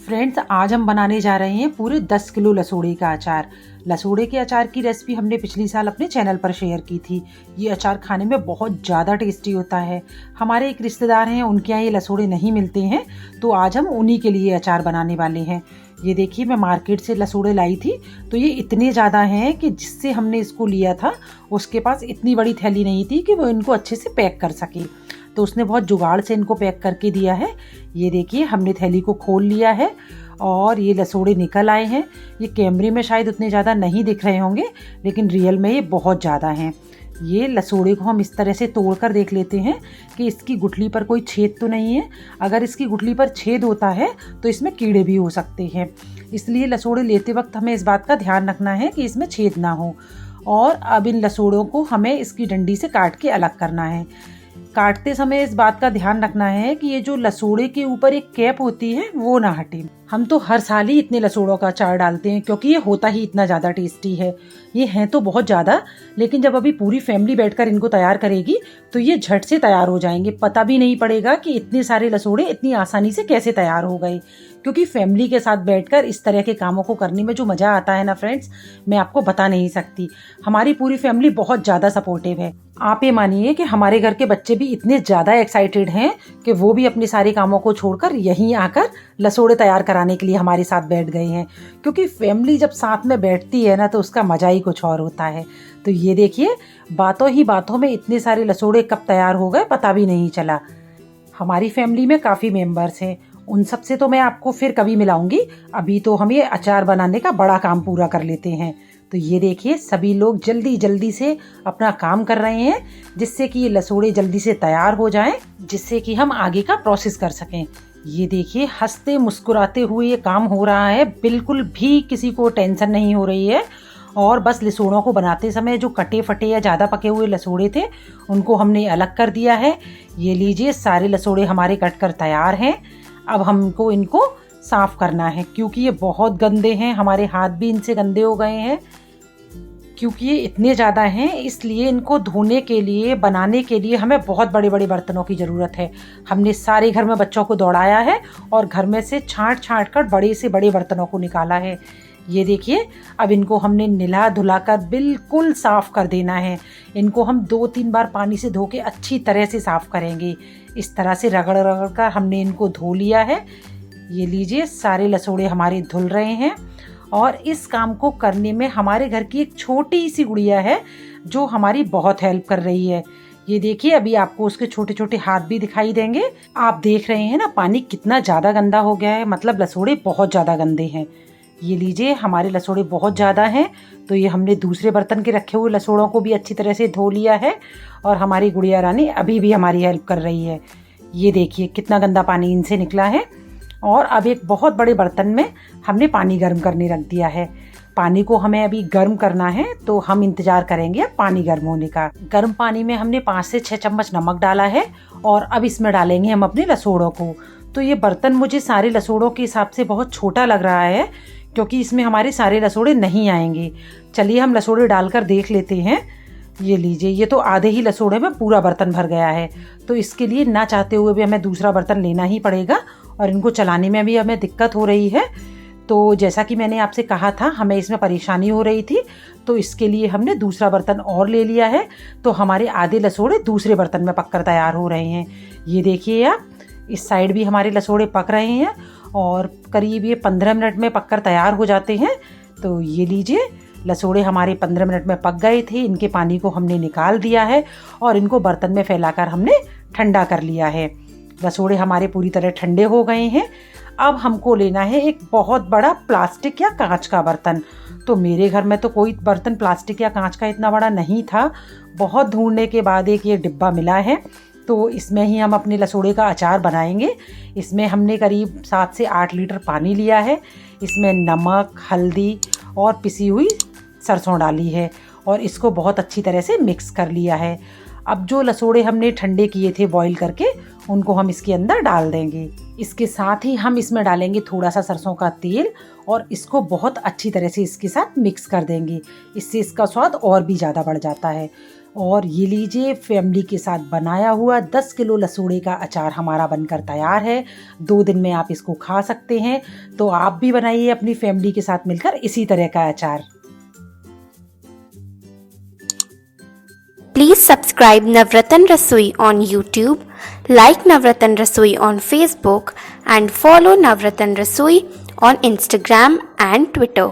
Friends, आज हम बनाने जा रहे हैं पूरे 10 किलो लसोड़े का अचार। लसोड़े के अचार की रेसिपी हमने पिछली साल अपने चैनल पर शेयर की थी। ये अचार खाने में बहुत ज़्यादा टेस्टी होता है। हमारे एक रिश्तेदार हैं, उनके यहाँ ये लसोड़े नहीं मिलते हैं, तो आज हम उन्हीं के लिए अचार बनाने वाले हैं। ये देखिए, मैं मार्केट से लसोड़े लाई थी, तो ये इतने ज़्यादा हैं कि जिससे हमने इसको लिया था उसके पास इतनी बड़ी थैली नहीं थी कि वो इनको अच्छे से पैक कर सके, तो उसने बहुत जुगाड़ से इनको पैक करके दिया है। ये देखिए, हमने थैली को खोल लिया है और ये लसोड़े निकल आए हैं। ये कैमरे में शायद उतने ज़्यादा नहीं दिख रहे होंगे, लेकिन रियल में ये बहुत ज़्यादा हैं। ये लसोड़े को हम इस तरह से तोड़ कर देख लेते हैं कि इसकी गुठली पर कोई छेद तो नहीं है। अगर इसकी गुठली पर छेद होता है तो इसमें कीड़े भी हो सकते हैं, इसलिए लसोड़े लेते वक्त हमें इस बात का ध्यान रखना है कि इसमें छेद ना हो। और अब इन लसोड़ों को हमें इसकी डंडी से काट के अलग करना है। काटते समय इस बात का ध्यान रखना है कि ये जो लसोड़े के ऊपर एक कैप होती है वो ना हटे। हम तो हर साल ही इतने लसोड़ों का अचार डालते हैं क्योंकि ये होता ही इतना ज़्यादा टेस्टी है। ये हैं तो बहुत ज़्यादा, लेकिन जब अभी पूरी फैमिली बैठकर इनको तैयार करेगी तो ये झट से तैयार हो जाएंगे। पता भी नहीं पड़ेगा कि इतने सारे लसोड़े इतनी आसानी से कैसे तैयार हो गए, क्योंकि फैमिली के साथ बैठकर इस तरह के कामों को करने में जो मज़ा आता है ना फ्रेंड्स, मैं आपको बता नहीं सकती। हमारी पूरी फैमिली बहुत ज़्यादा सपोर्टिव है। आप ये मानिए कि हमारे घर के बच्चे भी इतने ज़्यादा एक्साइटेड हैं कि वो भी अपने सारे कामों को छोड़कर यहीं आकर लसोड़े तैयार कराने के लिए हमारे साथ बैठ गए हैं, क्योंकि फैमिली जब साथ में बैठती है ना तो उसका मज़ा ही कुछ और होता है। तो ये देखिए, बातों ही बातों में इतने सारे लसोड़े कब तैयार हो गए पता भी नहीं चला। हमारी फैमिली में काफ़ी मेंबर्स हैं, उन सब से तो मैं आपको फिर कभी मिलाऊंगी। अभी तो हम ये अचार बनाने का बड़ा काम पूरा कर लेते हैं। तो ये देखिए, सभी लोग जल्दी जल्दी से अपना काम कर रहे हैं, जिससे कि ये लसोड़े जल्दी से तैयार हो जाएं, जिससे कि हम आगे का प्रोसेस कर सकें। ये देखिए, हंसते मुस्कुराते हुए ये काम हो रहा है, बिल्कुल भी किसी को टेंशन नहीं हो रही है। और बस लसोड़ों को बनाते समय जो कटे फटे या ज़्यादा पके हुए लसोड़े थे उनको हमने अलग कर दिया है। ये लीजिए, सारे लसोड़े हमारे कट कर तैयार हैं। अब हमको इनको साफ़ करना है, क्योंकि ये बहुत गंदे हैं। हमारे हाथ भी इनसे गंदे हो गए हैं, क्योंकि ये इतने ज़्यादा हैं, इसलिए इनको धोने के लिए, बनाने के लिए हमें बहुत बड़े बड़े बर्तनों की ज़रूरत है। हमने सारे घर में बच्चों को दौड़ाया है और घर में से छांट छांट कर बड़े से बड़े बर्तनों को निकाला है। ये देखिए, अब इनको हमने निला धुला कर बिल्कुल साफ़ कर देना है। इनको हम 2-3 बार पानी से धो के अच्छी तरह से साफ़ करेंगे। इस तरह से रगड़ रगड़ कर हमने इनको धो लिया है। ये लीजिए, सारे लसोड़े हमारे धुल रहे हैं। और इस काम को करने में हमारे घर की एक छोटी सी गुड़िया है जो हमारी बहुत हेल्प कर रही है। ये देखिए, अभी आपको उसके छोटे छोटे हाथ भी दिखाई देंगे। आप देख रहे हैं ना, पानी कितना ज़्यादा गंदा हो गया है, मतलब लसोड़े बहुत ज़्यादा गंदे हैं। ये लीजिए, हमारे लसोड़े बहुत ज़्यादा हैं, तो ये हमने दूसरे बर्तन के रखे हुए लसोड़ों को भी अच्छी तरह से धो लिया है। और हमारी गुड़िया रानी अभी भी हमारी हेल्प कर रही है। ये देखिए, कितना गंदा पानी इनसे निकला है। और अब एक बहुत बड़े बर्तन में हमने पानी गर्म करने रख दिया है। पानी को हमें अभी गर्म करना है, तो हम इंतज़ार करेंगे पानी गर्म होने का। गर्म पानी में हमने 5 से 6 चम्मच नमक डाला है और अब इसमें डालेंगे हम अपने लसोड़ों को। तो ये बर्तन मुझे सारे लसोड़ों के हिसाब से बहुत छोटा लग रहा है, क्योंकि इसमें हमारे सारे लसोड़े नहीं आएंगे। चलिए, हम लसोड़े डालकर देख लेते हैं। ये लीजिए, ये तो आधे ही लसोड़े में पूरा बर्तन भर गया है, तो इसके लिए ना चाहते हुए भी हमें दूसरा बर्तन लेना ही पड़ेगा और इनको चलाने में भी हमें दिक्कत हो रही है। तो जैसा कि मैंने आपसे कहा था, हमें इसमें परेशानी हो रही थी, तो इसके लिए हमने दूसरा बर्तन और ले लिया है। तो हमारे आधे लसोड़े दूसरे बर्तन में पककर तैयार हो रहे हैं। ये देखिए आप, इस साइड भी हमारे लसोड़े पक रहे हैं और करीब ये 15 मिनट में पककर तैयार हो जाते हैं। तो ये लीजिए, लसोड़े हमारे 15 मिनट में पक गए थे। इनके पानी को हमने निकाल दिया है और इनको बर्तन में फैलाकर हमने ठंडा कर लिया है। लसोड़े हमारे पूरी तरह ठंडे हो गए हैं। अब हमको लेना है एक बहुत बड़ा प्लास्टिक या कांच का बर्तन। तो मेरे घर में तो कोई बर्तन प्लास्टिक या कांच का इतना बड़ा नहीं था। बहुत ढूंढने के बाद एक ये डिब्बा मिला है, तो इसमें ही हम अपने लसोड़े का अचार बनाएंगे। इसमें हमने करीब 7 से 8 लीटर पानी लिया है। इसमें नमक, हल्दी और पिसी हुई सरसों डाली है और इसको बहुत अच्छी तरह से मिक्स कर लिया है। अब जो लसोड़े हमने ठंडे किए थे बॉईल करके, उनको हम इसके अंदर डाल देंगे। इसके साथ ही हम इसमें डालेंगे थोड़ा सा सरसों का तेल और इसको बहुत अच्छी तरह से इसके साथ मिक्स कर देंगे। इससे इसका स्वाद और भी ज़्यादा बढ़ जाता है। और ये लीजिए, फैमिली के साथ बनाया हुआ 10 किलो लसूड़े का अचार हमारा बनकर तैयार है। 2 दिन में आप इसको खा सकते हैं। तो आप भी बनाइए अपनी फैमिली के साथ मिलकर इसी तरह का अचार। Please subscribe Navratan Rasoi on YouTube, like Navratan Rasoi on Facebook, and follow Navratan Rasoi on Instagram and Twitter.